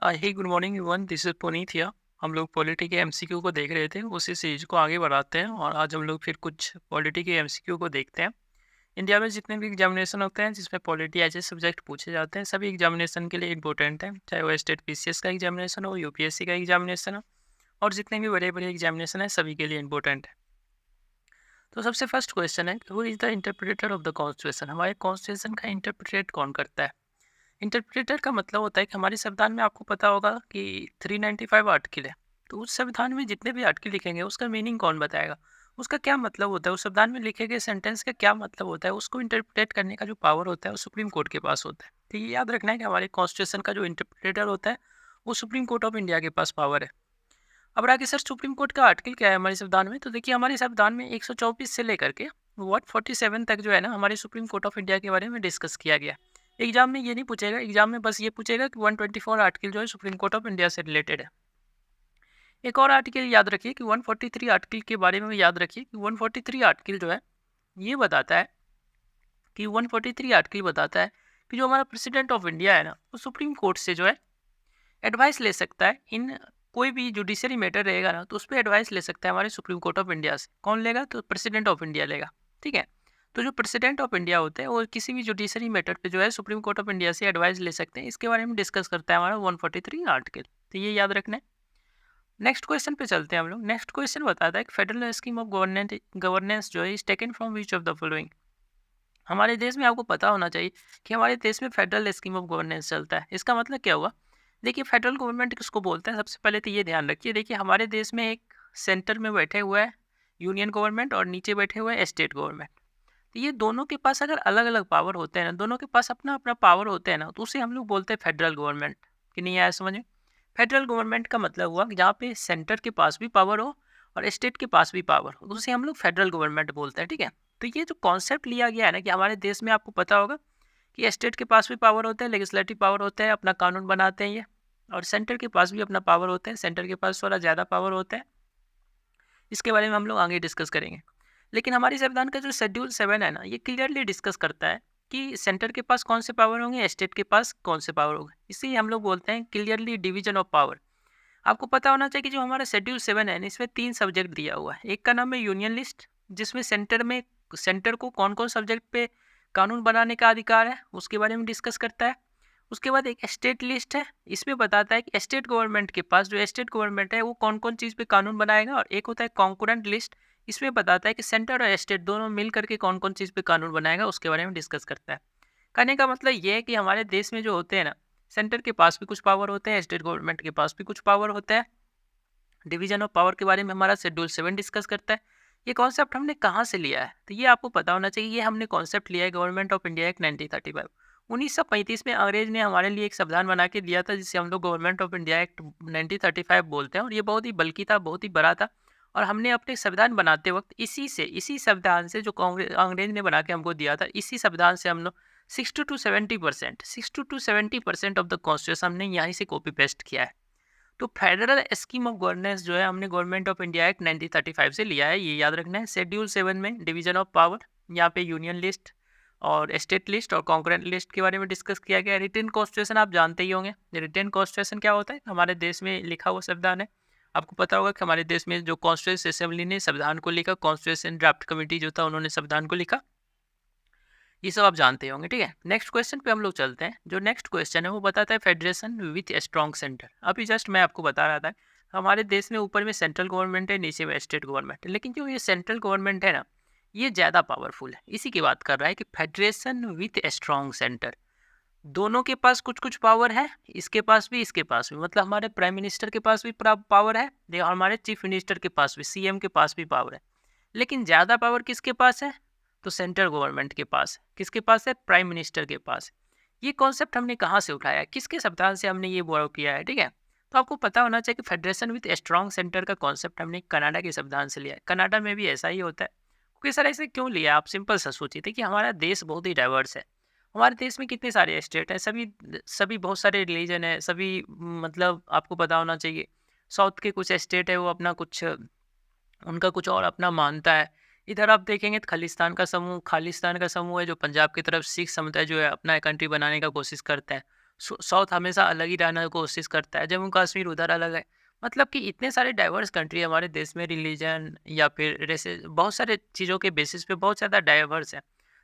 Hey good morning everyone, this is Puneet here. हम लोग polity के एमसीक्यू को देख रहे थे, उसी सीरीज को आगे बढ़ाते हैं और आज हम लोग फिर कुछ पॉलिटी के एमसीक्यू को देखते हैं। इंडिया में जितने भी एग्जामिनेशन होते हैं जिसमें पॉलिटी एज ए सब्जेक्ट पूछे जाते हैं, सभी एग्जामिनेशन के लिए इंपॉर्टेंट है, चाहे वो स्टेट पीसीएस का एग्जामिनेशन हो, यूपीएससी का एग्जामिनेशन हो और जितने भी बड़े बड़े एग्जामिनेशन है सभी के लिए इंपॉर्टेंट है। तो सबसे फर्स्ट क्वेश्चन है, who is the interpreter of the constitution? हमारे कॉन्स्टिट्यूशन का इंटरप्रेट कौन करता है? इंटरप्रेटर का मतलब होता है कि हमारे संविधान में आपको पता होगा कि 395 आर्टिकल है। तो उस संविधान में जितने भी आर्टिकल लिखेंगे उसका मीनिंग कौन बताएगा, उसका क्या मतलब होता है, उस संविधान में लिखे गए सेंटेंस का क्या मतलब होता है, उसको इंटरप्रेट करने का जो पावर होता है वो सुप्रीम कोर्ट के पास होता है। तो ये याद रखना है कि हमारे कॉन्स्टिट्यूशन का जो इंटरप्रेटर होता है वो सुप्रीम कोर्ट ऑफ इंडिया के पास पावर है। अब आगे सर सुप्रीम कोर्ट का आर्टिकल क्या है हमारे संविधान में? तो देखिए हमारे संविधान में 124 से लेकर के 147 तक जो है ना हमारे सुप्रीम कोर्ट ऑफ इंडिया के बारे में डिस्कस किया गया। एग्जाम में ये नहीं पूछेगा, एग्जाम में बस ये पूछेगा कि 124 आर्टिकल जो है सुप्रीम कोर्ट ऑफ इंडिया से रिलेटेड है। एक और आर्टिकल याद रखिए कि 143 आर्टिकल के बारे में याद रखिए कि 143 आर्टिकल जो है ये बताता है कि 143 आर्टिकल बताता है कि जो हमारा प्रेसिडेंट ऑफ इंडिया है ना वो सुप्रीम कोर्ट से जो है एडवाइस ले सकता है। इन कोई भी जुडिशरी मैटर रहेगा ना तो उस पर एडवाइस ले सकता है हमारे सुप्रीम कोर्ट ऑफ इंडिया से। कौन लेगा? तो प्रेसिडेंट ऑफ इंडिया लेगा। ठीक है, तो जो प्रेसिडेंट ऑफ इंडिया होते हैं वो किसी भी जुडिशरी मैटर पे जो है सुप्रीम कोर्ट ऑफ इंडिया से एडवाइस ले सकते हैं। इसके बारे में डिस्कस करता है हमारा 143 आर्टिकल। तो ये याद रखना है। नेक्स्ट क्वेश्चन पे चलते हैं हम लोग। नेक्स्ट क्वेश्चन बताता है कि फेडरल स्कीम ऑफ गवर्नेंस जो है is taken from which of the following? हमारे देश में आपको पता होना चाहिए कि हमारे देश में फेडरल स्कीम ऑफ गवर्नेंस चलता है। इसका मतलब क्या हुआ? देखिए फेडरल गवर्नमेंट किसको बोलते हैं, सबसे पहले तो ये ध्यान रखिए। देखिए हमारे देश में एक सेंटर में बैठे हुए है यूनियन गवर्नमेंट और नीचे बैठे हुए हैं स्टेट गवर्नमेंट। तो ये दोनों के पास अगर अलग अलग पावर होते हैं ना, दोनों के पास अपना अपना पावर होते हैं ना, तो उसे हम लोग बोलते हैं फेडरल गवर्नमेंट। कि नहीं आया समझ में? फेडरल गवर्नमेंट का मतलब हुआ कि जहाँ पे सेंटर के पास भी पावर हो और स्टेट के पास भी पावर हो, तो उसे हम लोग फेडरल गवर्नमेंट बोलते हैं। ठीक है, तो ये जो कॉन्सेप्ट लिया गया है ना कि हमारे देश में आपको पता होगा कि स्टेट के पास भी पावर होता है, लेजिस्लेटिव पावर होता है, अपना कानून बनाते हैं ये, और सेंटर के पास भी अपना पावर होता है, सेंटर के पास थोड़ा ज़्यादा पावर होता है। इसके बारे में हम लोग आगे डिस्कस करेंगे। लेकिन हमारी संविधान का जो शेड्यूल 7 है ना ये क्लियरली डिस्कस करता है कि सेंटर के पास कौन से पावर होंगे, स्टेट के पास कौन से पावर होंगे। इसे हम लोग बोलते हैं क्लियरली डिवीजन ऑफ पावर। आपको पता होना चाहिए कि जो हमारा शेड्यूल 7 है ना इसमें 3 सब्जेक्ट दिया हुआ है। एक का नाम है यूनियन लिस्ट, जिसमें सेंटर को कौन कौन सब्जेक्ट पे कानून बनाने का अधिकार है उसके बारे में डिस्कस करता है। उसके बाद एक स्टेट लिस्ट है, इसमें बताता है कि स्टेट गवर्नमेंट के पास, जो स्टेट गवर्नमेंट है वो कौन कौन चीज़ पे कानून बनाएगा। और एक होता है कॉन्करेंट लिस्ट, इसमें बताता है कि सेंटर और स्टेट दोनों मिल करके कौन कौन चीज़ पे कानून बनाएगा उसके बारे में डिस्कस करता है। कहने का मतलब ये है कि हमारे देश में जो होते हैं ना, सेंटर के पास भी कुछ पावर होते हैं, स्टेट गवर्नमेंट के पास भी कुछ पावर होता है। डिवीजन ऑफ पावर के बारे में हमारा शेड्यूल 7 डिस्कस करता है। ये कॉन्सेप्ट हमने कहाँ से लिया है? तो ये आपको पता होना चाहिए। ये हमने कॉन्सेप्ट लिया है गवर्नमेंट ऑफ इंडिया एक्ट 1935। 1935 में अंग्रेज ने हमारे लिए एक संविधान बना के दिया था जिसे हम लोग गवर्नमेंट ऑफ इंडिया एक्ट 1935 बोलते हैं। और ये बहुत ही बल्कि था, बहुत ही बड़ा था। और हमने अपने संविधान बनाते वक्त इसी संविधान से जो अंग्रेज ने बना के हमको दिया था, इसी संविधान से हम लोग 60 to 70% ऑफ द कॉन्स्टिट्यूशन हमने यहीं से कॉपी पेस्ट किया है। तो फेडरल स्कीम ऑफ गवर्नेंस जो है हमने गवर्नमेंट ऑफ इंडिया एक्ट 1935 से लिया है, ये याद रखना है। शेड्यूल 7 में डिवीजन ऑफ पावर, यहाँ पे यूनियन लिस्ट और स्टेट लिस्ट और कॉन्करेंट लिस्ट के बारे में डिस्कस किया गया। रिटन कॉन्स्टिट्यूशन आप जानते ही होंगे। रिटन कॉन्स्टिट्यूशन क्या होता है? हमारे देश में लिखा हुआ संविधान है। आपको पता होगा कि हमारे देश में जो कॉन्स्टिट्यूशन असेंबली ने संविधान को लिखा, कॉन्स्टिट्यूशन ड्राफ्ट कमेटी जो था उन्होंने संविधान को लिखा, ये सब आप जानते होंगे। ठीक है, नेक्स्ट क्वेश्चन पे हम लोग चलते हैं। जो नेक्स्ट क्वेश्चन है वो बताता है federation with a strong centre. अभी जस्ट मैं आपको बता रहा था हमारे देश में ऊपर में सेंट्रल गवर्नमेंट है, नीचे में स्टेट गवर्नमेंट है, लेकिन जो ये सेंट्रल गवर्नमेंट है ना ये ज़्यादा पावरफुल है। इसी की बात कर रहा है कि federation with a strong centre. दोनों के पास कुछ कुछ पावर है, इसके पास भी इसके पास भी। मतलब हमारे प्राइम मिनिस्टर के पास भी पावर है, और हमारे चीफ मिनिस्टर के पास भी, सीएम के पास भी पावर है। लेकिन ज़्यादा पावर किसके पास है? तो सेंट्रल गवर्नमेंट के पास। किसके पास है? प्राइम मिनिस्टर के पास। ये कॉन्सेप्ट हमने कहाँ से उठाया है, किसके संविधान से हमने ये बोरो किया है? ठीक है, तो आपको पता होना चाहिए कि फेडरेशन विथ स्ट्रॉन्ग सेंटर का कॉन्सेप्ट हमने कनाडा के संविधान से लिया है। कनाडा में भी ऐसा ही होता है। क्योंकि सर ऐसे क्यों लिया? आप सिंपल सा सोचिए थे कि हमारा देश बहुत ही डाइवर्स है। हमारे देश में कितने सारे स्टेट हैं, सभी सभी बहुत सारे रिलीजन है, सभी मतलब आपको पता होना चाहिए। साउथ के कुछ स्टेट है वो अपना कुछ, उनका कुछ और अपना मानता है। इधर आप देखेंगे तो खालिस्तान का समूह है जो पंजाब की तरफ सिख समुदाय जो है अपना कंट्री बनाने का कोशिश करते हैं। साउथ हमेशा अलग ही रहने की कोशिश करता है, जम्मू कश्मीर उधर अलग है। मतलब कि इतने सारे डाइवर्स कंट्री हमारे देश में, रिलीजन या फिर रेसे बहुत सारे चीज़ों के बेसिस पे बहुत ज़्यादा डाइवर्स है।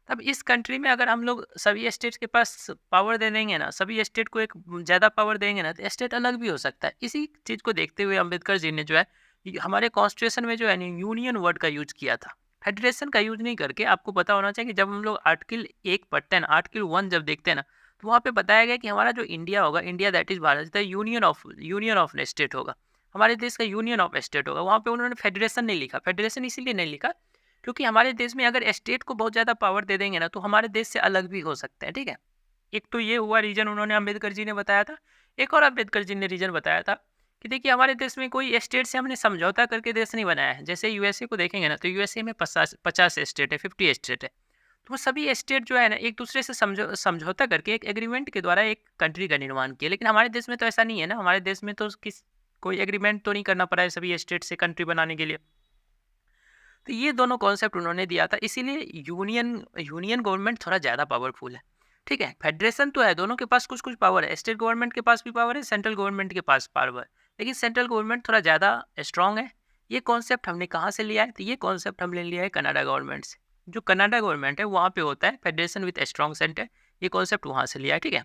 तब इस कंट्री में अगर हम लोग सभी स्टेट्स के पास पावर दे देंगे ना, सभी स्टेट को एक ज़्यादा पावर देंगे ना, तो स्टेट अलग भी हो सकता है। इसी चीज़ को देखते हुए अम्बेडकर जी ने जो है हमारे कॉन्स्टिट्यूशन में जो है यूनियन वर्ड का यूज किया था। फेडरेशन का यूज नहीं करके, आपको पता होना चाहिए कि जब हम लोग आर्टिकल 1 पढ़ते हैं ना, आर्टिकल 1 जब देखते हैं ना, तो वहाँ पे बताया गया कि हमारा जो इंडिया होगा, India that is Bharat, union of state होगा। हमारे देश का यूनियन ऑफ स्टेट होगा। वहाँ पे उन्होंने फेडरेशन नहीं लिखा। फेडरेशन इसीलिए नहीं लिखा क्योंकि हमारे देश में अगर स्टेट को बहुत ज़्यादा पावर दे देंगे ना, तो हमारे देश से अलग भी हो सकते हैं। ठीक है, एक तो ये हुआ रीज़न उन्होंने, अम्बेडकर जी ने बताया था। एक और अम्बेडकर जी ने रीज़न बताया था कि देखिए हमारे देश में कोई स्टेट से हमने समझौता करके देश नहीं बनाया है। जैसे यूएसए को देखेंगे ना, तो यूएसए में 50 स्टेट है, 50 स्टेट है। तो वो सभी स्टेट जो है ना, एक दूसरे से समझौता करके एक एग्रीमेंट के द्वारा एक कंट्री का निर्माण किया। लेकिन हमारे देश में तो ऐसा नहीं है ना। हमारे देश में तो कोई एग्रीमेंट तो नहीं करना पड़ा है सभी स्टेट से कंट्री बनाने के लिए। तो ये दोनों कॉन्सेप्ट उन्होंने दिया था। इसीलिए यूनियन यूनियन गवर्नमेंट थोड़ा ज़्यादा पावरफुल है। ठीक है, फेडरेशन तो है, दोनों के पास कुछ कुछ पावर है। स्टेट गवर्नमेंट के पास भी पावर है, सेंट्रल गवर्नमेंट के पास पावर है। लेकिन सेंट्रल गवर्नमेंट थोड़ा ज़्यादा स्ट्रांग है। ये कॉन्सेप्ट हमने कहाँ से लिया है? तो ये कॉन्सेप्ट हमने लिया है कनाडा गवर्नमेंट से। जो कनाडा गवर्नमेंट है वहाँ पे होता है फेडरेशन विथ स्ट्रॉन्ग सेंटर। ये कॉन्सेप्ट वहाँ से लिया है। ठीक है,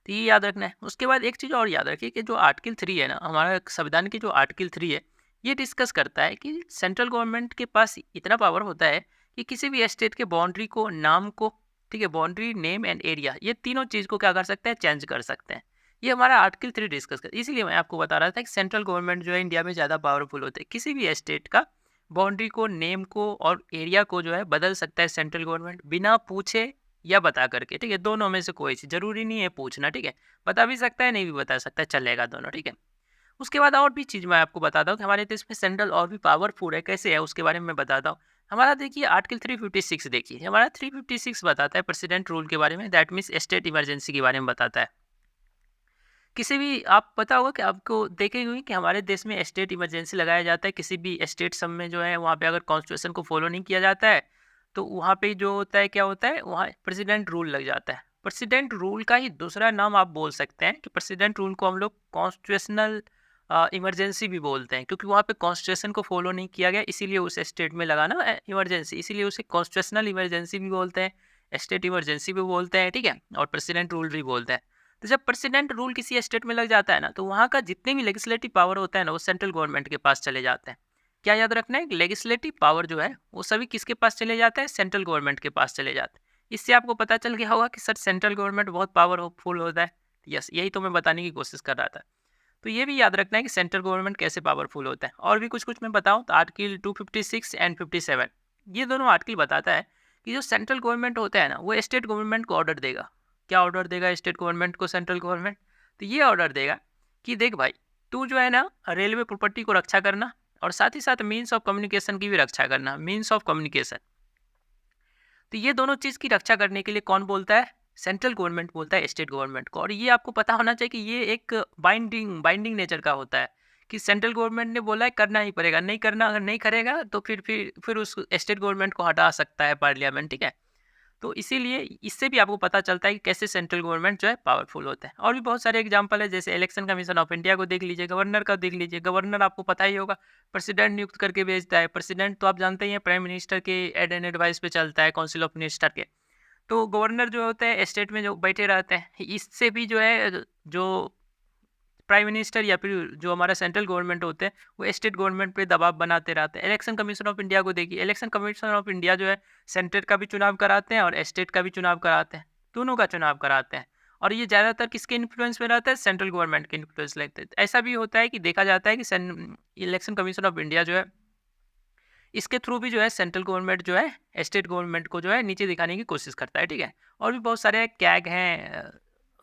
तो ये याद रखना है। उसके बाद एक चीज़ और याद रखिए कि जो आर्टिकल 3 है ना, हमारा संविधान की जो आर्टिकल 3 है, ये डिस्कस करता है कि सेंट्रल गवर्नमेंट के पास इतना पावर होता है कि किसी भी स्टेट के बाउंड्री को, नाम को, ठीक है, बाउंड्री, नेम एंड एरिया, ये तीनों चीज़ को क्या कर सकते हैं? चेंज कर सकते हैं। ये हमारा आर्टिकल 3 डिस्कस कर, इसीलिए मैं आपको बता रहा था कि सेंट्रल गवर्नमेंट जो है इंडिया में ज़्यादा पावरफुल होते हैं। किसी भी स्टेट का बाउंड्री को, नेम को और एरिया को जो है बदल सकता है सेंट्रल गवर्नमेंट, बिना पूछे या बता करके। ठीक है, दोनों में से कोई चीज़, ज़रूरी नहीं है पूछना। ठीक है, बता भी सकता है, नहीं भी बता सकता है, चलेगा दोनों। ठीक है, उसके बाद और भी चीज़ मैं आपको बताता हूँ कि हमारे देश में सेंट्रल और भी पावरफुल है, कैसे है उसके बारे में मैं बताता हूँ। हमारा देखिए आर्टिकल 356 देखिए, हमारा 356 बताता है प्रेसिडेंट रूल के बारे में, दैट मीन्स स्टेट इमरजेंसी के बारे में बताता है। किसी भी, आप पता होगा कि आपको देखे हुए कि हमारे देश में स्टेट इमरजेंसी लगाया जाता है किसी भी स्टेट सब में जो है, वहाँ पे अगर कॉन्स्टिट्यूशन को फॉलो नहीं किया जाता है, तो वहाँ पे जो होता है, क्या होता है, वहाँ प्रेसिडेंट रूल लग जाता है। प्रेसिडेंट रूल का ही दूसरा नाम आप बोल सकते हैं कि प्रेसिडेंट रूल को हम लोग कॉन्स्टिट्यूशनल इमरजेंसी भी बोलते हैं, क्योंकि वहाँ पे कॉन्स्टिट्यूशन को फॉलो नहीं किया गया, इसीलिए उस स्टेट में लगाना इमरजेंसी, इसीलिए उसे कॉन्स्टिट्यूशनल इमरजेंसी भी बोलते हैं, स्टेट इमरजेंसी भी बोलते हैं। ठीक है, और प्रेसिडेंट रूल भी बोलते हैं। तो जब प्रेसिडेंट रूल किसी स्टेट में लग जाता है ना, तो वहाँ का जितने भी लेजिस्लेटिव पावर होता है ना, वो सेंट्रल गवर्नमेंट के पास चले जाते हैं। क्या याद रखना है? लेजिस्लेटिव पावर जो है वो सभी किसके पास चले जाते हैं? सेंट्रल गवर्नमेंट के पास चले जाते हैं। इससे आपको पता चल गया होगा कि सर सेंट्रल गवर्नमेंट बहुत पावरफुल होता है। यस, यही तो मैं बताने की कोशिश कर रहा था। तो ये भी याद रखना है कि सेंट्रल गवर्नमेंट कैसे पावरफुल होता है। और भी कुछ कुछ मैं बताऊँ तो आर्टिकल 256 एंड 57, ये दोनों आर्टिकल बताता है कि जो सेंट्रल गवर्नमेंट होता है ना, वो स्टेट गवर्नमेंट को ऑर्डर देगा। क्या ऑर्डर देगा स्टेट गवर्नमेंट को सेंट्रल गवर्नमेंट? तो ये ऑर्डर देगा कि देख भाई, तू जो है ना रेलवे प्रॉपर्टी को रक्षा करना, और साथ ही साथ मीन्स ऑफ कम्युनिकेशन की भी रक्षा करना, मीन्स ऑफ कम्युनिकेशन। तो ये दोनों चीज़ की रक्षा करने के लिए कौन बोलता है? सेंट्रल गवर्नमेंट बोलता है स्टेट गवर्नमेंट को। और ये आपको पता होना चाहिए कि ये एक बाइंडिंग नेचर का होता है कि सेंट्रल गवर्नमेंट ने बोला है करना ही पड़ेगा, नहीं करना, अगर नहीं करेगा तो फिर उस स्टेट गवर्नमेंट को हटा सकता है पार्लियामेंट। ठीक है, तो इसीलिए इससे भी आपको पता चलता है कि कैसे सेंट्रल गवर्नमेंट जो है पावरफुल होता है। और भी बहुत सारे एग्जांपल है, जैसे इलेक्शन कमीशन ऑफ इंडिया को देख लीजिए, गवर्नर का देख लीजिए। गवर्नर आपको पता ही होगा प्रेसिडेंट नियुक्त करके भेजता है। प्रेसिडेंट तो आप जानते ही हैं प्राइम मिनिस्टर के एड एंड एडवाइस पे चलता है, काउंसिल ऑफ मिनिस्टर के। तो गवर्नर जो होते हैं स्टेट में जो बैठे रहते हैं, इससे भी जो है जो प्राइम मिनिस्टर या फिर जो हमारा सेंट्रल गवर्नमेंट होते हैं, वो स्टेट गवर्नमेंट पे दबाव बनाते रहते हैं। इलेक्शन कमीशन ऑफ इंडिया को देखिए, इलेक्शन कमीशन ऑफ इंडिया जो है सेंटर का भी चुनाव कराते हैं और स्टेट का भी चुनाव कराते हैं, दोनों का चुनाव कराते हैं। और ये ज़्यादातर किसके इन्फ्लुएंस में रहता है? सेंट्रल गवर्नमेंट के इन्फ्लुएंस लगते हैं। ऐसा भी होता है कि देखा जाता है कि इलेक्शन कमीशन ऑफ इंडिया जो है, इसके थ्रू भी जो है सेंट्रल गवर्नमेंट जो है स्टेट गवर्नमेंट को जो है नीचे दिखाने की कोशिश करता है। ठीक है, और भी बहुत सारे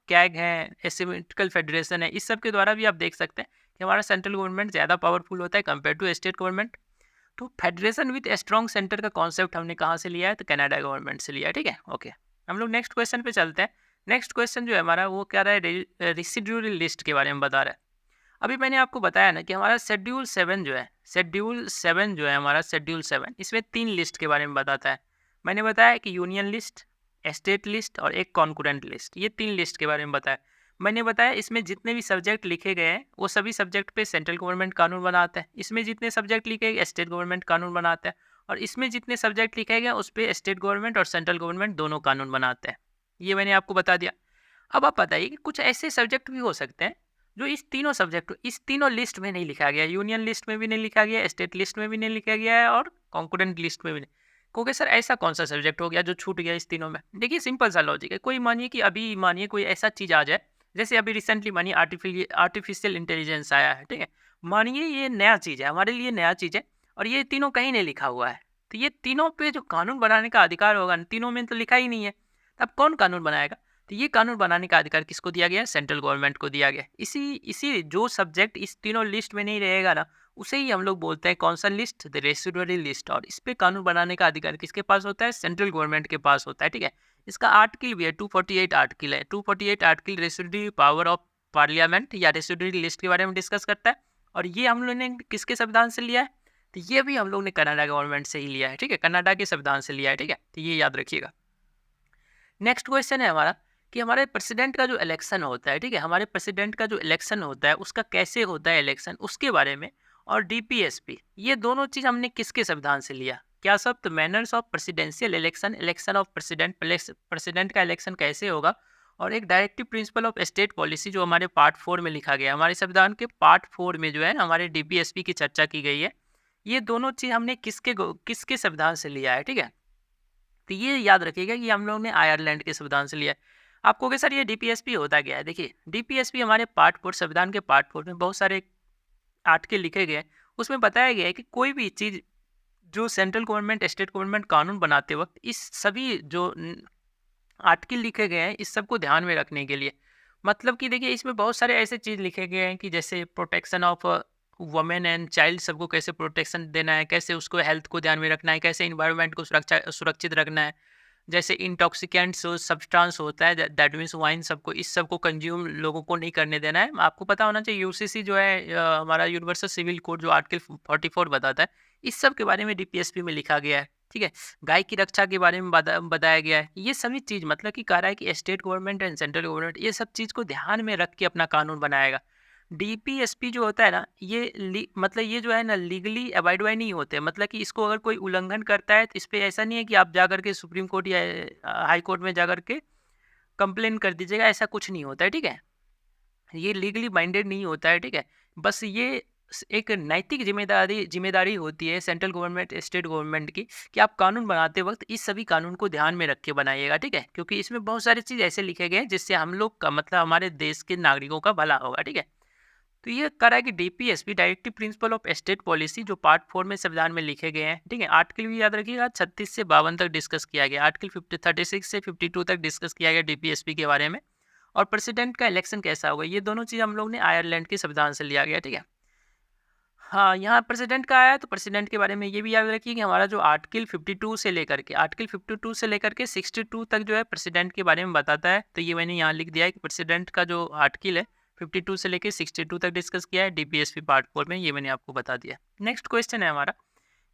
कैग हैं, एसिमेट्रिकल फेडरेशन है, इस सब के द्वारा भी आप देख सकते हैं कि हमारा सेंट्रल गवर्नमेंट ज़्यादा पावरफुल होता है कंपेयर टू स्टेट गवर्नमेंट। तो फेडरेशन विद स्ट्रॉन्ग सेंटर का कॉन्सेप्ट हमने कहाँ से लिया है? तो कनाडा गवर्नमेंट से लिया है। ठीक है, ओके, हम लोग नेक्स्ट क्वेश्चन पे चलते हैं। नेक्स्ट क्वेश्चन जो है हमारा, वो क्या रहा है? रेसिड्यूअल लिस्ट के बारे में बता रहा है। अभी मैंने आपको बताया ना कि हमारा शेड्यूल 7 जो है, हमारा शेड्यूल 7, इसमें 3 लिस्ट के बारे में बताता है। मैंने बताया कि यूनियन लिस्ट, स्टेट लिस्ट और एक कॉन्करेंट लिस्ट। ये 3 लिस्ट के बारे में बताया। मैंने बताया इसमें जितने भी सब्जेक्ट लिखे गए हैं वो सभी सब्जेक्ट पे सेंट्रल गवर्नमेंट कानून बनाता है। इसमें जितने सब्जेक्ट लिखे गए स्टेट गवर्नमेंट कानून बनाता है और इसमें जितने सब्जेक्ट लिखे गए उस पे स्टेट गवर्नमेंट और सेंट्रल गवर्नमेंट दोनों कानून बनाते हैं। ये मैंने आपको बता दिया। अब आप बताइए कि कुछ ऐसे सब्जेक्ट भी हो सकते हैं जो इस तीनों लिस्ट में नहीं लिखा गया, यूनियन लिस्ट में भी नहीं लिखा गया, स्टेट लिस्ट में भी नहीं लिखा गया है और कॉन्करेंट लिस्ट में भी नहीं। क्योंकि सर ऐसा कौन सा सब्जेक्ट हो गया जो छूट गया इस तीनों में? देखिए सिंपल सा लॉजिक है। कोई मानिए कि अभी मानिए कोई ऐसा चीज़ आ जाए, जैसे अभी रिसेंटली मानिए आर्टिफिशियल इंटेलिजेंस आया है, ठीक है। मानिए ये नया चीज़ है, हमारे लिए नया चीज़ है और ये तीनों कहीं नहीं लिखा हुआ है। तो ये तीनों पे जो कानून बनाने का अधिकार होगा, तीनों में तो लिखा ही नहीं है, तब कौन कानून बनाएगा? तो ये कानून बनाने का अधिकार किसको दिया गया है? सेंट्रल गवर्नमेंट को दिया गया है। इसी जो सब्जेक्ट इस तीनों लिस्ट में नहीं रहेगा ना, उसे ही हम लोग बोलते हैं कौन सा लिस्ट? The residuary list. और इस पे कानून बनाने का अधिकार किसके पास होता है? सेंट्रल गवर्नमेंट के पास होता है, ठीक है। इसका आर्टिकल भी है, 248 आर्टिकल है। 248 article residuary power of parliament या रेसिडुअरी लिस्ट के बारे में डिस्कस करता है। और ये हम लोग ने किसके संविधान से लिया है? तो ये भी हम लोग ने कनाडा गवर्नमेंट से ही लिया है, ठीक है। कनाडा के संविधान से लिया है, ठीक है। तो ये याद रखिएगा। नेक्स्ट क्वेश्चन है हमारा कि हमारे प्रेसिडेंट का जो इलेक्शन होता है, ठीक है, हमारे प्रेसिडेंट का जो इलेक्शन होता है उसका कैसे होता है इलेक्शन, उसके बारे में। और डीपीएसपी, ये दोनों चीज़ हमने किसके संविधान से लिया? क्या सब? तो manners of presidential election, election of president का इलेक्शन कैसे होगा, और एक directive principle of state policy जो हमारे पार्ट 4 में लिखा गया है। हमारे संविधान के पार्ट 4 में जो है हमारे डीपीएसपी की चर्चा की गई है। ये दोनों चीज़ हमने किसके संविधान से लिया है, ठीक है। तो ये याद रखिएगा कि हम लोग ने आयरलैंड के संविधान से लिया है। आप कहोगे सर ये डीपीएसपी होता क्या है? देखिए डीपीएसपी हमारे पार्ट 4 संविधान के पार्ट 4 में बहुत सारे आर्टिकल लिखे गए हैं। उसमें बताया गया है कि कोई भी चीज़ जो सेंट्रल गवर्नमेंट स्टेट गवर्नमेंट कानून बनाते वक्त इस सभी जो आर्टिकल लिखे गए हैं इस सब को ध्यान में रखने के लिए। मतलब कि देखिए इसमें बहुत सारे ऐसे चीज़ लिखे गए हैं कि जैसे protection of women and child, सबको कैसे प्रोटेक्शन देना है, कैसे उसको हेल्थ को ध्यान में रखना है, कैसे इन्वायरमेंट को सुरक्षित रखना है। जैसे इंटॉक्सिकेंट्स सब्सटेंस होता है दैट मीन्स वाइन, सबको इस सब को कंज्यूम लोगों को नहीं करने देना है। आपको पता होना चाहिए यूसीसी जो है हमारा यूनिवर्सल सिविल कोड जो आर्टिकल 44 बताता है, इस सब के बारे में डीपीएसपी में लिखा गया है, ठीक है। गाय की रक्षा के बारे में बताया गया है। ये सभी चीज़ मतलब कि कह रहा है कि state government and central government ये सब चीज़ को ध्यान में रख के अपना कानून बनाएगा। डीपीएसपी जो होता है ना, ये मतलब ये जो है ना लीगली अबाइड बाय नहीं होते। मतलब कि इसको अगर कोई उल्लंघन करता है तो इस पे ऐसा नहीं है कि आप जाकर के सुप्रीम कोर्ट या हाई कोर्ट में जाकर के कंप्लेन कर दीजिएगा, ऐसा कुछ नहीं होता है, ठीक है। ये लीगली बाइंडेड नहीं होता है, ठीक है। बस ये एक नैतिक जिम्मेदारी होती है सेंट्रल गवर्नमेंट स्टेट गवर्नमेंट की कि आप कानून बनाते वक्त इस सभी कानून को ध्यान में रख के बनाइएगा, ठीक है। क्योंकि इसमें बहुत सारी चीज़ ऐसे लिखे गए हैं जिससे हम लोग का मतलब हमारे देश के नागरिकों का भला होगा, ठीक है। तो ये कह रहा है कि DPSP directive principle of state policy जो पार्ट 4 में संविधान में लिखे गए हैं, ठीक है। आर्टिकल भी याद रखिएगा 36 से 52 तक डिस्कस किया गया, आर्टिकल 36 से 52 तक डिस्कस किया गया डीपीएसपी के बारे में। और प्रेसिडेंट का इलेक्शन कैसा होगा, ये दोनों चीज़ हम लोग ने आयरलैंड के संविधान से लिया गया, ठीक है। हाँ, यहाँ प्रेसिडेंट का आया तो प्रेसिडेंट के बारे में ये भी याद रखिए कि हमारा जो आर्टिकल 52 से लेकर के 62 तक जो है प्रेसिडेंट के बारे में बताता है। तो ये मैंने यहाँ लिख दिया है कि प्रेसिडेंट का जो आर्टिकल है 52 से लेकर 62 तक डिस्कस किया है डीपीएसपी पार्ट 4 में, ये मैंने आपको बता दिया। नेक्स्ट क्वेश्चन है हमारा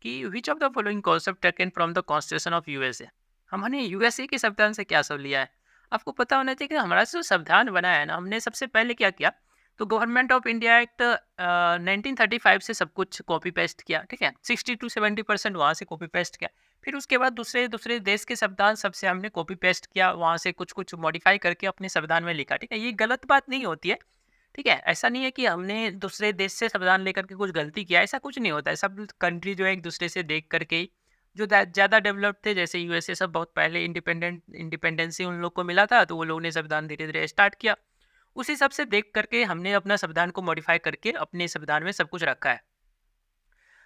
कि which of the following concept taken from the constitution of USA. हमने यूएसए के संविधान से क्या सब लिया है? आपको पता होना चाहिए कि हमारा जो संविधान बना है ना, हमने सबसे पहले क्या किया, तो गवर्नमेंट ऑफ इंडिया एक्ट 1935 से सब कुछ कॉपी पेस्ट किया, ठीक है। 60 to 70% वहाँ से कॉपी पेस्ट किया। फिर उसके बाद दूसरे देश के संविधान सबसे हमने कॉपी पेस्ट किया, वहाँ से कुछ मॉडिफाई करके अपने संविधान में लिखा, ठीक है। ये गलत बात नहीं होती है, ठीक है। ऐसा नहीं है कि हमने दूसरे देश से संविधान लेकर के कुछ गलती किया, ऐसा कुछ नहीं होता है। सब कंट्री जो है एक दूसरे से देख करके ही, जो ज़्यादा डेवलप्ड थे जैसे यूएसए, सब बहुत पहले इंडिपेंडेंसी उन लोग को मिला था, तो वो लोगों ने संविधान धीरे धीरे स्टार्ट किया। उसी सब से देख करके हमने अपना संविधान को मॉडिफाई करके अपने संविधान में सब कुछ रखा है।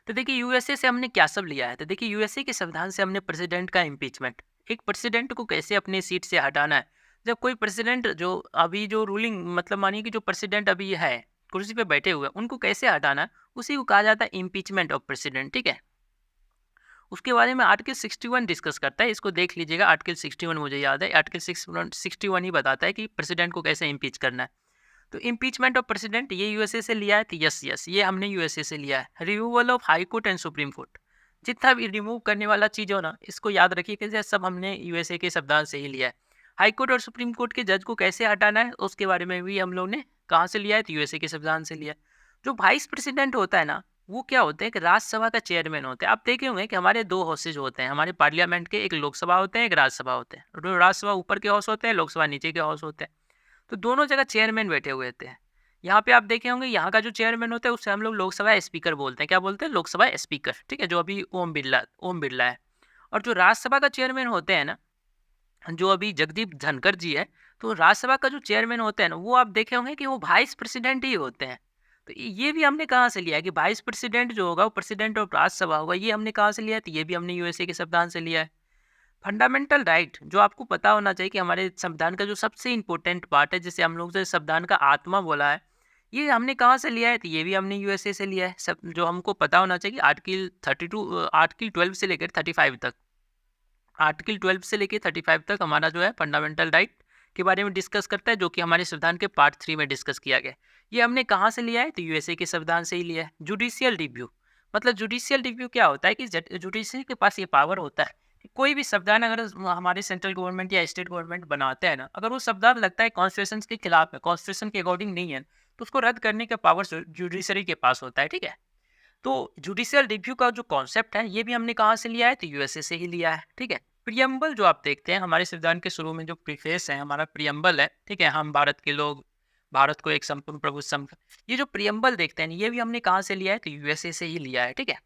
तो देखिए यूएसए से हमने क्या सब लिया है। तो देखिए यूएसए के संविधान से हमने प्रेसिडेंट का इम्पीचमेंट, एक प्रेसिडेंट को कैसे अपने सीट से हटाना है। जब कोई प्रेसिडेंट जो अभी जो रूलिंग मतलब मानिए कि जो प्रेसिडेंट अभी है कुर्सी पे बैठे हुए, उनको कैसे हटाना है, उसी को कहा जाता है इम्पीचमेंट ऑफ प्रेसिडेंट, ठीक है। उसके बारे में आर्टिकल 61 डिस्कस करता है, इसको देख लीजिएगा। आर्टिकल 61 मुझे याद है, आर्टिकल 61 ही बताता है कि प्रेसिडेंट को कैसे इम्पीच करना है। तो इम्पीचमेंट ऑफ प्रेसिडेंट ये यूएसए से लिया है, तो यस ये हमने यूएसए से लिया है। Removal of high court and supreme court, जितना भी रिमूव करने वाला चीज़ हो ना, इसको याद रखिए कि ये सब हमने यूएसए के संविधान से ही लिया है। हाई कोर्ट और सुप्रीम कोर्ट के जज को कैसे हटाना है, उसके बारे में भी हम लोग ने कहाँ से लिया है, तो यूएसए के संविधान से लिया है। जो वाइस प्रेसिडेंट होता है ना, वो क्या होते हैं कि राज्यसभा का चेयरमैन होते हैं। आप देखे होंगे कि हमारे 2 हाउसेज होते हैं हमारे पार्लियामेंट के, एक लोकसभा होते हैं, एक राज्यसभा होते हैं। जो राज्यसभा ऊपर के हाउस होते हैं, लोकसभा नीचे के हाउस होते हैं। तो दोनों जगह चेयरमैन बैठे हुए थे। यहाँ पे आप देखे होंगे, यहाँ का जो चेयरमैन होता है उसे हम लोग लोकसभा स्पीकर बोलते हैं। क्या बोलते हैं? लोकसभा स्पीकर, ठीक है, जो अभी ओम बिरला है। और जो राज्यसभा का चेयरमैन होते हैं ना, जो अभी जगदीप धनखड़ जी है, तो राज्यसभा का जो चेयरमैन होते हैं ना, वो आप देखे होंगे कि वो वाइस प्रेसिडेंट ही होते हैं। तो ये भी हमने कहाँ से लिया है कि वाइस प्रेसिडेंट जो होगा वो प्रेसिडेंट ऑफ राज्यसभा होगा। ये हमने कहाँ से लिया है? तो ये भी हमने यूएसए के संविधान से लिया है। फंडामेंटल राइट जो आपको पता होना चाहिए कि हमारे संविधान का जो सबसे इम्पोर्टेंट पार्ट है, जिसे हम लोग से संविधान का आत्मा बोला है, ये हमने कहाँ से लिया है? तो ये भी हमने यूएसए से लिया है। सब जो हमको पता होना चाहिए, आर्टिकल 32 आर्टिकल 12 से लेकर 35 तक, आर्टिकल 12 से लेकर 35 तक हमारा जो है फंडामेंटल राइट के बारे में डिस्कस करता है, जो कि हमारे संविधान के पार्ट 3 में डिस्कस किया गया है। ये हमने कहाँ से लिया है? तो यूएसए के संविधान से ही लिया है। जुडिशियल रिव्यू, मतलब जुडिशियल रिव्यू क्या होता है कि जुडिशरी के पास ये पावर होता है कि कोई भी संविधान अगर हमारे सेंट्रल गवर्नमेंट या स्टेट गवर्नमेंट बनाते हैं ना, अगर वो संविधान लगता है कॉन्स्टिट्यूशन के खिलाफ है, कॉन्स्टिट्यूशन के अकॉर्डिंग नहीं है, तो उसको रद्द करने का पावर जुडिशरी के पास होता है। ठीक है, तो जुडिशियल रिव्यू का जो कॉन्सेप्ट है, ये भी हमने कहाँ से लिया है? तो यूएसए से ही लिया है। ठीक है, प्रियम्बल जो आप देखते हैं हमारे संविधान के शुरू में, जो प्रीफेस है हमारा प्रियम्बल है, ठीक है, हम भारत के लोग, भारत को एक संपूर्ण प्रभु ये जो प्रियम्बल देखते हैं, ये भी हमने कहाँ से लिया है? तो यूएसए से ही लिया है। ठीक है,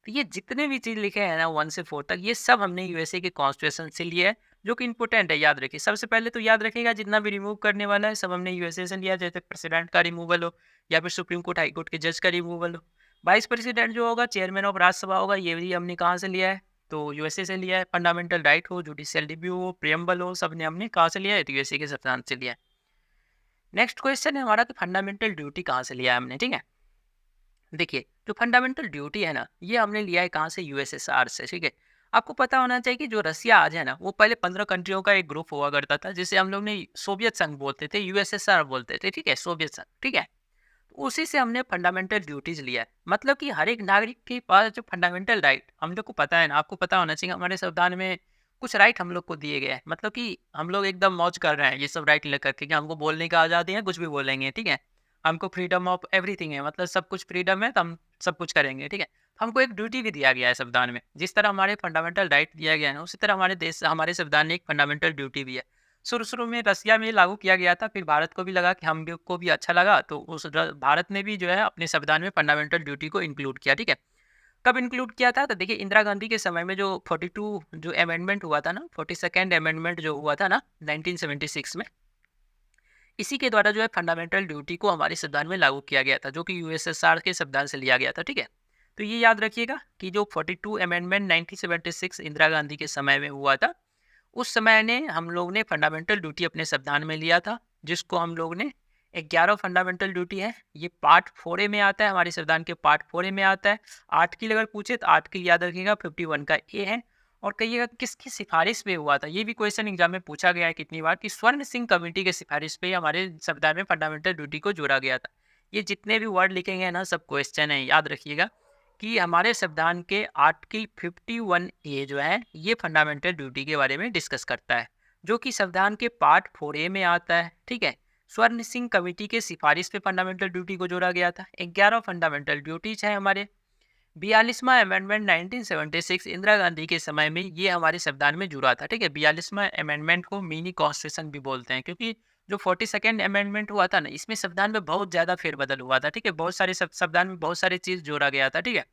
तो ये जितने भी चीज लिखे हैं ना 1 से 4 तक, ये सब हमने यूएसए के कॉन्स्टिट्यूशन से लिए है, जो कि इंपॉर्टेंट है, याद रखिए। सबसे पहले तो याद रखिएगा, जितना भी रिमूव करने वाला है सब हमने यूएसए से लिया, जैसे प्रेसिडेंट का रिमूवल हो या फिर सुप्रीम कोर्ट हाई कोर्ट के जज का रिमूवल हो। वाइस प्रेसिडेंट जो होगा, चेयरमैन ऑफ राज्यसभा होगा, ये भी हमने कहाँ से लिया है? तो यूएसए से लिया है। फंडामेंटल राइट हो, जुडिशियल रिव्यू हो, प्रियम्बल हो, सब ने हमने कहाँ से लिया है? तो यूएसए के संविधान से लिया है। नेक्स्ट क्वेश्चन है हमारा कि फंडामेंटल ड्यूटी कहाँ से लिया है हमने। ठीक है, देखिए जो फंडामेंटल ड्यूटी है ना, ये हमने लिया है कहाँ से? यूएसएसआर से। ठीक है, आपको पता होना चाहिए कि जो रसिया आज है ना, वो पहले 15 कंट्रियों का एक ग्रुप हुआ करता था, जिसे हम लोग ने सोवियत संघ बोलते थे, यूएसएसआर बोलते थे। ठीक है, सोवियत संघ। ठीक है, तो उसी से हमने फंडामेंटल ड्यूटीज लिया है। मतलब कि हर एक नागरिक के पास जो फंडामेंटल राइट हम लोग को पता है ना, आपको पता होना चाहिए हमारे संविधान में कुछ राइट हम लोग को दिए गए हैं। मतलब कि हम लोग एकदम मौज कर रहे हैं ये सब राइट लेकर के, कि हमको बोलने का आज़ादी है, कुछ भी बोलेंगे। ठीक है, हमको फ्रीडम ऑफ एवरीथिंग है, मतलब सब कुछ फ्रीडम है, तो हम सब कुछ करेंगे। ठीक है, तो हमको एक ड्यूटी भी दिया गया है संविधान में। जिस तरह हमारे फंडामेंटल राइट दिया गया है ना, उसी तरह हमारे संविधान में एक फंडामेंटल ड्यूटी भी है। शुरू में रसिया में लागू किया गया था, फिर भारत को भी लगा कि हम भी को भी अच्छा लगा, तो भारत ने भी जो है अपने संविधान में फंडामेंटल ड्यूटी को इंक्लूड किया। ठीक है, कब इंक्लूड किया था? तो देखिए इंदिरा गांधी के समय में जो 42 जो अमेंडमेंट हुआ था ना, 42nd अमेंडमेंट जो हुआ था ना 1976 में, इसी के द्वारा जो है फंडामेंटल ड्यूटी को हमारे संविधान में लागू किया गया था, जो कि यूएसएसआर के संविधान से लिया गया था। ठीक है, तो ये याद रखिएगा कि जो 42 अमेंडमेंट 1976 इंदिरा गांधी के समय में हुआ था, उस समय ने हम लोग ने फंडामेंटल ड्यूटी अपने संविधान में लिया था, जिसको हम लोग ने 11 फंडामेंटल ड्यूटी है, ये पार्ट 4 में आता है, हमारे संविधान के पार्ट 4 में आता है। आर्टिकल अगर पूछे तो आर्टिकल याद रखिएगा 51 का ए है। और कहिएगा किसकी सिफारिश पे हुआ था, ये भी क्वेश्चन एग्जाम में पूछा गया है कितनी बार, कि स्वर्ण सिंह कमेटी के सिफारिश पे हमारे संविधान में फंडामेंटल ड्यूटी को जोड़ा गया था। ये जितने भी वर्ड लिखेंगे ना, सब क्वेश्चन है, याद रखिएगा कि हमारे संविधान के आर्टिकल 51 ए जो है, ये फंडामेंटल ड्यूटी के बारे में डिस्कस करता है, जो कि संविधान के पार्ट 4 में आता है। ठीक है, स्वर्ण सिंह कमेटी के सिफारिश पे फंडामेंटल ड्यूटी को जोड़ा गया था। 11 फंडामेंटल ड्यूटीज है हमारे। 42वां अमेंडमेंट 1976 इंदिरा गांधी के समय में ये हमारे संविधान में जुड़ा था। ठीक है, 42वां अमेंडमेंट को मिनी कॉन्स्टिट्यूशन भी बोलते हैं, क्योंकि जो 42nd अमेंडमेंट हुआ था ना, इसमें संविधान में बहुत ज़्यादा फेरबदल हुआ था। ठीक है, बहुत सारे संविधान में बहुत सारी चीज़ जोड़ा गया था। ठीक है,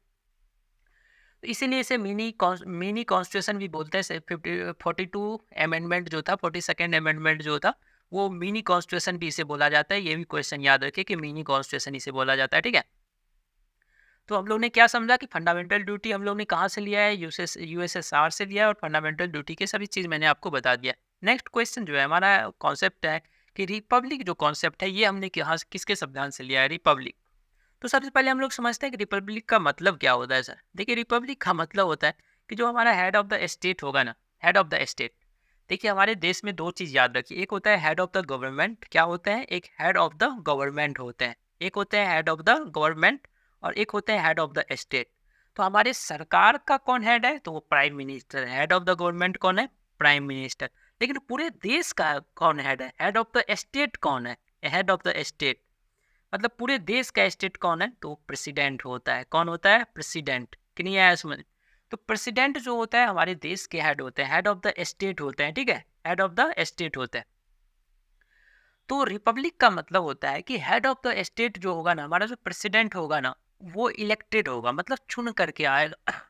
तो इसीलिए इसे मिनी कॉन्स्टिट्यूशन भी बोलते हैं। 42 अमेंडमेंट जो था, 42nd अमेंडमेंट जो था, वो मिनी कॉन्स्टिट्यूशन भी इसे बोला जाता है। ये भी क्वेश्चन याद रखिए कि मिनी कॉन्स्टिट्यूशन इसे बोला जाता है। ठीक है, तो हम लोग ने क्या समझा कि फंडामेंटल ड्यूटी हम लोग ने कहाँ से लिया है? यूएसएसआर से लिया है, और फंडामेंटल ड्यूटी के सभी चीज़ मैंने आपको बता दिया। नेक्स्ट क्वेश्चन जो है हमारा कॉन्सेप्ट है कि रिपब्लिक जो कॉन्सेप्ट है, ये हमने किसके संविधान से लिया है? रिपब्लिक। तो सबसे पहले हम लोग समझते हैं कि रिपब्लिक का मतलब क्या होता है। सर देखिए, रिपब्लिक का मतलब होता है कि जो हमारा हेड ऑफ द स्टेट होगा ना, हेड ऑफ द स्टेट। देखिए हमारे देश में दो चीज़ याद रखिए, एक होता है हेड ऑफ द गवर्नमेंट। क्या होता है? एक हेड ऑफ द गवर्नमेंट होते हैं, एक होते हैं हेड ऑफ द गवर्नमेंट, और एक होते हैं हेड ऑफ द स्टेट। तो हमारे सरकार का कौन हेड है? तो वो prime minister. Head of the government कौन है? Prime minister. लेकिन पूरे देश का कौन हेड है? हेड ऑफ द स्टेट कौन है? हेड ऑफ द स्टेट मतलब पूरे देश का स्टेट कौन है? तो प्रेसिडेंट होता है। कौन होता है? प्रेसिडेंट। कि नहीं आया समझ? तो प्रेसिडेंट जो होता है हमारे देश के हेड होते हैं, हेड ऑफ द स्टेट होते हैं, ठीक है, हेड ऑफ द स्टेट होते हैं। तो रिपब्लिक का मतलब होता है कि हेड ऑफ द स्टेट जो होगा ना, हमारा जो प्रेसिडेंट होगा ना, वो इलेक्टेड होगा, मतलब चुन करके आएगा।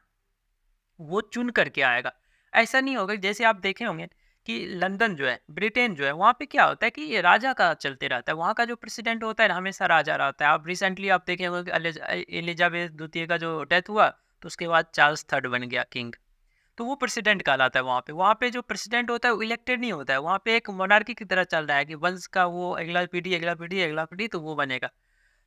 वो चुन करके आएगा। ऐसा नहीं होगा जैसे आप देखे होंगे कि लंदन जो है, ब्रिटेन जो है, वहाँ पे क्या होता है कि ये राजा का चलते रहता है। वहाँ का जो प्रेसिडेंट होता है ना, हमेशा राजा रहता है। आप रिसेंटली आप देखे होंगे कि एलिजाबेथ द्वितीय का जो डेथ हुआ, तो उसके बाद चार्ल्स थर्ड बन गया किंग। तो वो प्रेसिडेंट कहलाता है वहाँ पे। वहाँ पे जो प्रेसिडेंट होता है वो इलेक्टेड नहीं होता है। वहाँ पे एक मोनार्की की तरह चल रहा है कि वंश का वो अगला पीढ़ी अगला पीढ़ी अगला पीढ़ी तो वो बनेगा।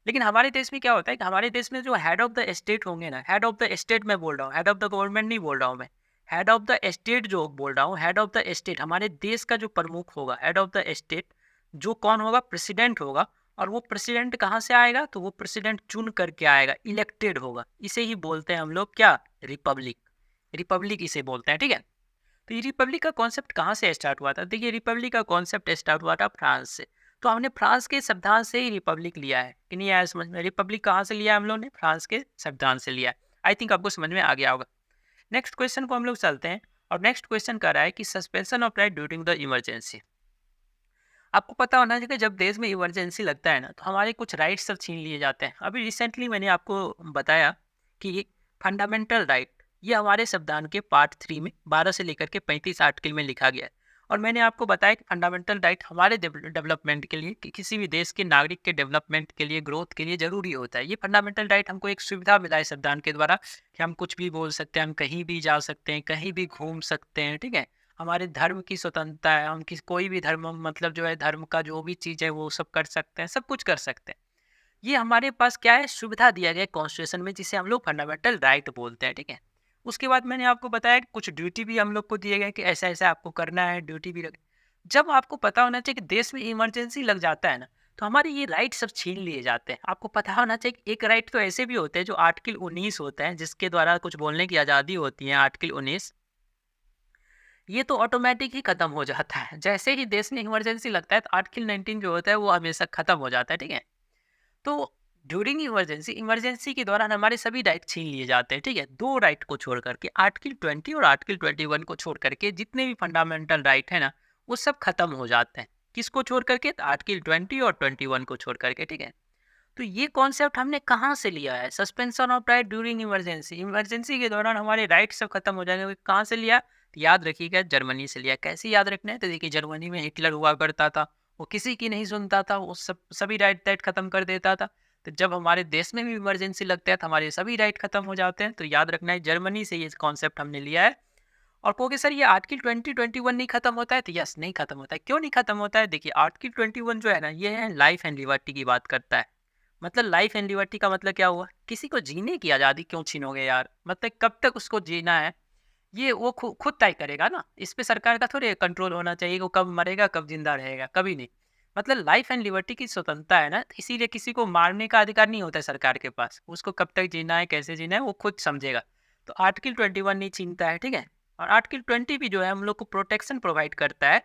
लेकिन हमारे देश में क्या होता है कि हमारे देश में जो हेड ऑफ द स्टेट होंगे ना, हेड ऑफ द स्टेट मैं बोल रहा हूँ, हेड ऑफ द गवर्नमेंट नहीं बोल रहा हूँ मैं, हेड ऑफ द स्टेट जो बोल रहा हूँ, हेड ऑफ द स्टेट हमारे देश का जो प्रमुख होगा, हेड ऑफ द स्टेट जो कौन होगा? प्रेसिडेंट होगा। और वो प्रेसिडेंट कहाँ से आएगा? तो वो प्रेसिडेंट चुन करके आएगा, इलेक्टेड होगा। इसे ही बोलते हैं हम लोग क्या? रिपब्लिक। रिपब्लिक इसे बोलते हैं, ठीक है। तो ये रिपब्लिक का कॉन्सेप्ट कहाँ से स्टार्ट हुआ था? देखिए, रिपब्लिक का कॉन्सेप्ट स्टार्ट हुआ था फ्रांस से। तो हमने फ्रांस के संविधान से ही रिपब्लिक लिया है। कि नहीं आया समझ में? रिपब्लिक कहाँ से लिया है हम लोग ने? फ्रांस के संविधान से लिया है। आई थिंक आपको समझ में आ गया होगा। नेक्स्ट क्वेश्चन को हम लोग चलते हैं। और नेक्स्ट क्वेश्चन कह रहा है कि suspension of right during the emergency. आपको पता होना चाहिए कि जब देश में इमरजेंसी लगता है ना, तो हमारे कुछ राइट्स सब छीन लिए जाते हैं। अभी रिसेंटली मैंने आपको बताया कि फंडामेंटल राइट ये हमारे संविधान के पार्ट 3 में 12 से लेकर के 35 आर्टिकल में लिखा गया है। और मैंने आपको बताया कि फंडामेंटल राइट हमारे डेवलपमेंट के लिए, कि किसी भी देश के नागरिक के डेवलपमेंट के लिए, ग्रोथ के लिए ज़रूरी होता है। ये फंडामेंटल राइट हमको एक सुविधा मिला है संविधान के द्वारा कि हम कुछ भी बोल सकते हैं, हम कहीं भी जा सकते हैं, कहीं भी घूम सकते हैं, ठीक है। हमारे धर्म की स्वतंत्रता है, हम कोई भी धर्म, मतलब जो है धर्म का जो भी चीज़ है वो सब कर सकते हैं, सब कुछ कर सकते हैं। ये हमारे पास क्या है? सुविधा दिया गया है कॉन्स्टिट्यूशन में, जिसे हम लोग फंडामेंटल राइट बोलते हैं, ठीक है। उसके बाद मैंने आपको बताया कि कुछ ड्यूटी भी हम लोग को दिए गए कि ऐसा ऐसा आपको करना है, ड्यूटी भी रख। जब आपको पता होना चाहिए कि देश में इमरजेंसी लग जाता है ना, तो हमारे ये राइट सब छीन लिए जाते हैं। आपको पता होना चाहिए कि एक राइट तो ऐसे भी होते हैं जो आर्टिकल 19 होते हैं, जिसके द्वारा कुछ बोलने की आज़ादी होती है। आर्टिकल 19 ये तो ऑटोमेटिक ही खत्म हो जाता है। जैसे ही देश में इमरजेंसी लगता है तो आर्टिकल 19 जो होता है वो हमेशा खत्म हो जाता है, ठीक है। तो ड्यूरिंग इमरजेंसी, इमरजेंसी के दौरान हमारे सभी राइट छीन लिए जाते हैं, ठीक है। 2 राइट को छोड़ करके, आर्टिकल 20 और आर्टिकल 21 को छोड़ करके जितने भी फंडामेंटल राइट है ना, वो सब खत्म हो जाते हैं। किसको छोड़ करके? तो आर्टिकल 20 और 21 को छोड़ करके, ठीक है। तो ये कॉन्सेप्ट हमने कहाँ से लिया है? Suspension of right during emergency. Emergency के दौरान हमारे राइट सब खत्म हो जाएंगे। कहाँ से लिया? तो याद रखिएगा, जर्मनी से लिया। कैसे याद रखना है? तो देखिए, जर्मनी में हिटलर हुआ करता था, वो किसी की नहीं सुनता था, वो सभी राइट खत्म कर देता था। तो जब हमारे देश में भी इमरजेंसी लगता है तो हमारे सभी राइट खत्म हो जाते हैं। तो याद रखना है, जर्मनी से ये कॉन्सेप्ट हमने लिया है। और कहोगे सर ये आर्टिकल 2021 नहीं खत्म होता है? तो यस, नहीं खत्म होता है। क्यों नहीं खत्म होता है? देखिए, आर्टिकल 21 जो है ना, ये है लाइफ एंड लिबर्टी की बात करता है। मतलब लाइफ एंड लिबर्टी का मतलब क्या हुआ? किसी को जीने की आज़ादी क्यों छीनोगे यार? मतलब कब तक उसको जीना है, ये वो खुद तय करेगा ना। इस पे सरकार का थोड़ी कंट्रोल होना चाहिए, वो कब मरेगा कब जिंदा रहेगा, कभी नहीं। मतलब लाइफ एंड लिबर्टी की स्वतंत्रता है ना, इसीलिए किसी को मारने का अधिकार नहीं होता है सरकार के पास। उसको कब तक जीना है, कैसे जीना है, वो खुद समझेगा। तो आर्टिकल 21 नहीं छीनता है, ठीक है। और आर्टिकल 20 भी जो है हम लोग को प्रोटेक्शन प्रोवाइड करता है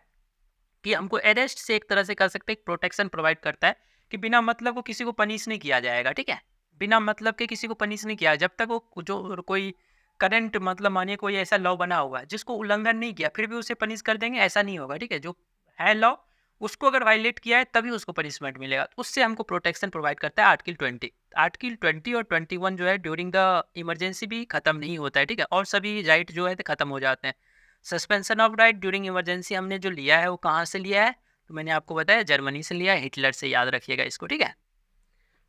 कि हमको अरेस्ट से एक तरह से कर सकते हैं, प्रोटेक्शन प्रोवाइड करता है कि बिना मतलब को किसी को पनिश नहीं किया जाएगा, ठीक है। बिना मतलब के किसी को पनिश नहीं किया, जब तक वो जो कोई करंट, मतलब मानिए कोई ऐसा लॉ बना हुआ है जिसको उल्लंघन नहीं किया फिर भी उसे पनिश कर देंगे, ऐसा नहीं होगा, ठीक है। जो है लॉ, उसको अगर वायलेट किया है तभी उसको पनिशमेंट मिलेगा। उससे हमको प्रोटेक्शन प्रोवाइड करता है आर्टिकल 20। आर्टिकल 20 और 21 जो है ड्यूरिंग द इमरजेंसी भी खत्म नहीं होता है, ठीक है। और सभी राइट जो है तो खत्म हो जाते हैं। Suspension of right during emergency हमने जो लिया है वो कहाँ से लिया है? तो मैंने आपको बताया जर्मनी से लिया है, हिटलर से। याद रखिएगा इसको, ठीक है।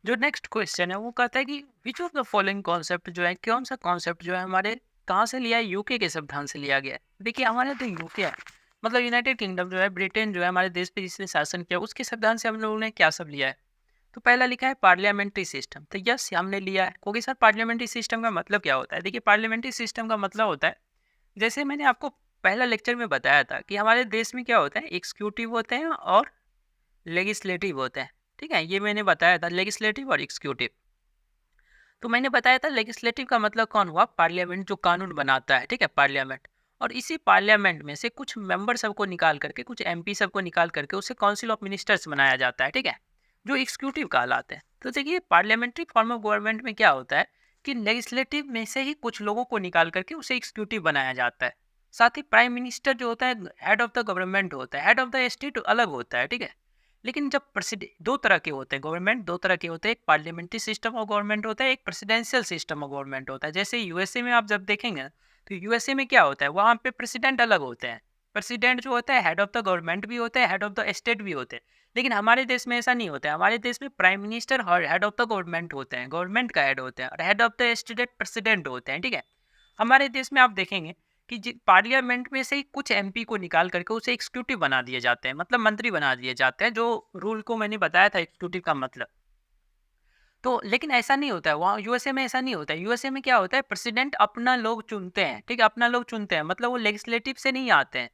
जो नेक्स्ट क्वेश्चन है वो कहता है कि which of the following concept जो है, कौन सा कॉन्सेप्ट जो है हमारे कहाँ से लिया है? यूके के संविधान से लिया गया है। देखिए, हमारे तो यूके है, मतलब यूनाइटेड किंगडम जो है, ब्रिटेन जो है, हमारे देश पे जिसने शासन किया, उसके संविधान से हम लोगों ने क्या सब लिया है? तो पहला लिखा है पार्लियामेंट्री सिस्टम। तो यस, हमने लिया है। क्योंकि सर पार्लियामेंट्री सिस्टम का मतलब क्या होता है? देखिए, पार्लियामेंट्री सिस्टम का मतलब होता है, जैसे मैंने आपको पहला लेक्चर में बताया था कि हमारे देश में क्या होता है, एग्जीक्यूटिव होते हैं और लेजिस्लेटिव होते हैं, ठीक है। ये मैंने बताया था, लेजिस्लेटिव और एग्जीक्यूटिव। तो मैंने बताया था लेजिस्लेटिव का मतलब कौन हुआ, पार्लियामेंट जो कानून बनाता है, ठीक है, पार्लियामेंट। और इसी पार्लियामेंट में से कुछ मेंबर सबको निकाल करके, कुछ एमपी सबको निकाल करके उसे काउंसिल ऑफ मिनिस्टर्स बनाया जाता है, ठीक है, जो एग्जीक्यूटिव कहलाते हैं। तो देखिए पार्लियामेंट्री फॉर्म ऑफ गवर्नमेंट में क्या होता है कि लेजिस्लेटिव में से ही कुछ लोगों को निकाल करके उसे एग्जीक्यूटिव बनाया जाता है। साथ ही प्राइम मिनिस्टर जो होता है हेड ऑफ द गवर्नमेंट होता है, हेड ऑफ द स्टेट अलग होता है, ठीक है। लेकिन जब प्रेसिडेंट, दो तरह के होते हैं गवर्नमेंट, दो तरह के होते हैं, एक पार्लियामेंट्री सिस्टम ऑफ गवर्नमेंट होता है, एक प्रेसिडेंशियल सिस्टम ऑफ गवर्नमेंट होता है। जैसे यूएसए में आप जब देखेंगे ना, तो यूएसए में क्या होता है, वहाँ पे प्रेसिडेंट अलग होते हैं। प्रेसिडेंट जो होता है हेड ऑफ द गवर्नमेंट भी होता है, हेड ऑफ द स्टेट भी होते हैं। लेकिन हमारे देश में ऐसा नहीं होता है। हमारे देश में प्राइम मिनिस्टर और हेड ऑफ द गवर्नमेंट होते हैं, गवर्नमेंट का हेड होते हैं, और head of the state president होते हैं, ठीक है। हमारे देश में आप देखेंगे कि पार्लियामेंट में से ही कुछ एमपी को निकाल करके उसे एग्जीक्यूटिव बना दिए जाते हैं, मतलब मंत्री बना दिए जाते हैं, जो रूल को मैंने बताया था एग्जीक्यूटिव का मतलब। तो लेकिन ऐसा नहीं होता है वहाँ, यूएसए में ऐसा नहीं होता है। यूएसए में क्या होता है, प्रेसिडेंट अपना लोग चुनते हैं, ठीक है, अपना लोग चुनते हैं, मतलब वो लेजिस्लेटिव से नहीं आते हैं।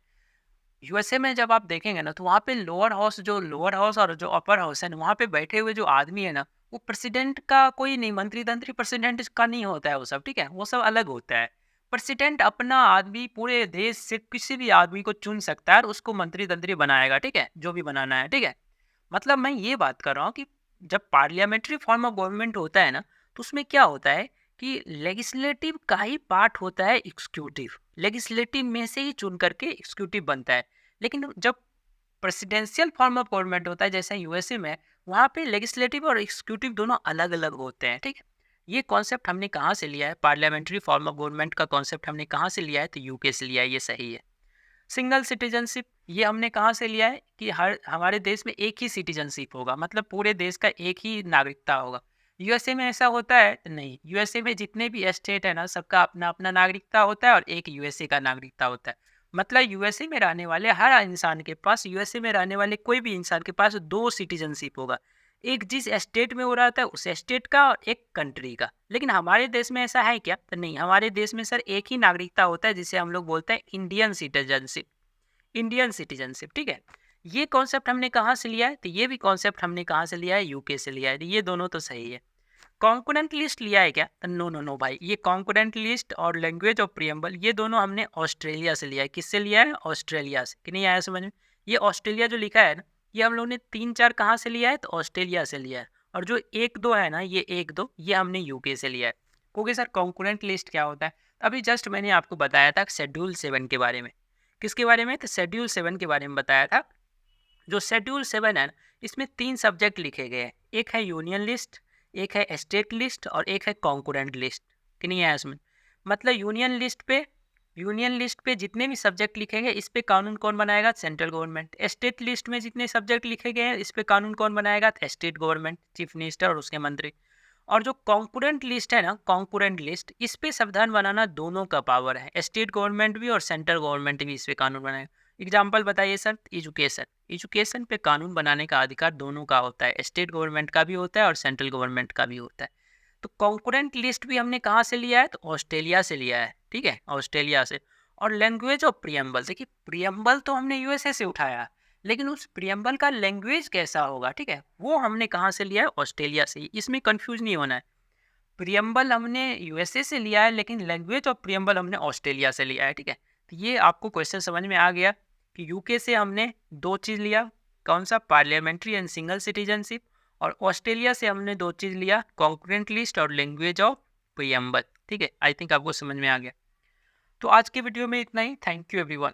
यूएसए में जब आप देखेंगे ना, तो वहाँ पे लोअर हाउस और जो अपर हाउस है ना, वहाँ पे बैठे हुए जो आदमी है ना, वो प्रेसिडेंट का कोई नहीं, मंत्री तंत्री प्रेसिडेंट का नहीं होता है वो सब, ठीक है, वो सब अलग होता है। प्रेसिडेंट अपना आदमी पूरे देश से किसी भी आदमी को चुन सकता है और उसको मंत्री तंत्री बनाएगा, ठीक है, जो भी बनाना है, ठीक है। मतलब मैं ये बात कर रहा हूँ कि जब पार्लियामेंट्री फॉर्म ऑफ गवर्नमेंट होता है ना, तो उसमें क्या होता है कि लेजिस्लेटिव का ही पार्ट होता है एग्जीक्यूटिव। लेजिस्लेटिव में से ही चुन करके एग्जीक्यूटिव बनता है। लेकिन जब प्रेसिडेंशियल फॉर्म ऑफ गवर्नमेंट होता है जैसे यूएसए में, वहाँ पे लेजिस्लेटिव और एग्जीक्यूटिव दोनों अलग अलग होते हैं, ठीक है। ये कॉन्सेप्ट हमने कहाँ से लिया है, पार्लियामेंट्री फॉर्म ऑफ गवर्नमेंट का कॉन्सेप्ट हमने कहाँ से लिया है, तो यूके से लिया है, ये सही है। सिंगल सिटीजनशिप, ये हमने कहाँ से लिया है कि हर हमारे देश में एक ही सिटीजनशिप होगा, मतलब पूरे देश का एक ही नागरिकता होगा। यूएसए में ऐसा होता है नहीं, यूएसए में जितने भी स्टेट है ना, सबका अपना अपना नागरिकता होता है और एक यूएसए का नागरिकता होता है। मतलब यूएसए में रहने वाले हर इंसान के पास, यूएसए में रहने वाले कोई भी इंसान के पास दो सिटीजनशिप होगा, एक जिस स्टेट में वो रहता है उस स्टेट का और एक कंट्री का। लेकिन हमारे देश में ऐसा है क्या, तो नहीं, हमारे देश में सर एक ही नागरिकता होता है जिसे हम लोग बोलते हैं इंडियन सिटीजनशिप। इंडियन सिटीजनशिप, ठीक है। ये कॉन्सेप्ट हमने कहाँ से लिया है, तो ये भी कॉन्सेप्ट हमने कहाँ से लिया है, यूके से लिया है। तो ये दोनों तो सही है। कॉन्करेंट लिस्ट लिया है क्या, तो नो नो नो भाई, ये कॉन्करेंट लिस्ट और लैंग्वेज ऑफ प्रियम्बल ये दोनों हमने ऑस्ट्रेलिया से लिया है। किससे लिया है, ऑस्ट्रेलिया से। कि नहीं आया समझ में? ये ऑस्ट्रेलिया जो लिखा है ना, ये हम लोगों ने 3-4 कहाँ से लिया है, तो ऑस्ट्रेलिया से लिया है। और जो 1-2 है ना, ये 1-2 ये हमने यूके से लिया है। क्योंकि सर कॉन्करेंट लिस्ट क्या होता है, अभी जस्ट मैंने आपको बताया था शेड्यूल 7 के बारे में। किसके बारे में, तो शेड्यूल 7 के बारे में बताया था। जो शेड्यूल 7 है ना, इसमें 3 सब्जेक्ट लिखे गए हैं। एक है यूनियन लिस्ट, एक है स्टेट लिस्ट और एक है कॉन्करेंट लिस्ट। कि नहीं है इसमें? मतलब यूनियन लिस्ट पे जितने भी सब्जेक्ट लिखे गए, इस पे कानून कौन बनाएगा, सेंट्रल गवर्नमेंट। स्टेट लिस्ट में जितने सब्जेक्ट लिखे गए हैं, इस पे कानून कौन बनाएगा, स्टेट गवर्नमेंट, चीफ मिनिस्टर और उसके मंत्री। और जो कॉन्करेंट लिस्ट है ना, कॉन्करेंट लिस्ट, इस पे संविधान बनाना दोनों का पावर है, स्टेट गवर्नमेंट भी और सेंट्रल गवर्नमेंट भी इस पे कानून बनाएगा। एग्जाम्पल बताइए सर, एजुकेशन, एजुकेशन पे कानून बनाने का अधिकार दोनों का होता है, स्टेट गवर्नमेंट का भी होता है और सेंट्रल गवर्नमेंट का भी होता है। तो कॉन्करेंट लिस्ट भी हमने कहाँ से लिया है, तो ऑस्ट्रेलिया से लिया है, ठीक है, ऑस्ट्रेलिया से। और लैंग्वेज ऑफ प्रियम्बल, देखिए प्रियम्बल तो हमने यूएसए से उठाया है, लेकिन उस प्रियम्बल का लैंग्वेज कैसा होगा, ठीक है, वो हमने कहाँ से लिया है, ऑस्ट्रेलिया से। इसमें कंफ्यूज नहीं होना है। प्रियम्बल हमने यूएसए से लिया है, लेकिन लैंग्वेज ऑफ प्रियम्बल हमने ऑस्ट्रेलिया से लिया है, ठीक है। तो ये आपको क्वेश्चन समझ में आ गया कि यूके से हमने 2 चीज़ लिया, कौन सा, पार्लियामेंट्री एंड सिंगल सिटीजनशिप। और ऑस्ट्रेलिया से हमने 2 चीज़ लिया, कॉन्करेंट लिस्ट और लैंग्वेज ऑफ प्रियम्बल, ठीक है। आई थिंक आपको समझ में आ गया। तो आज के वीडियो में इतना ही। Thank you everyone.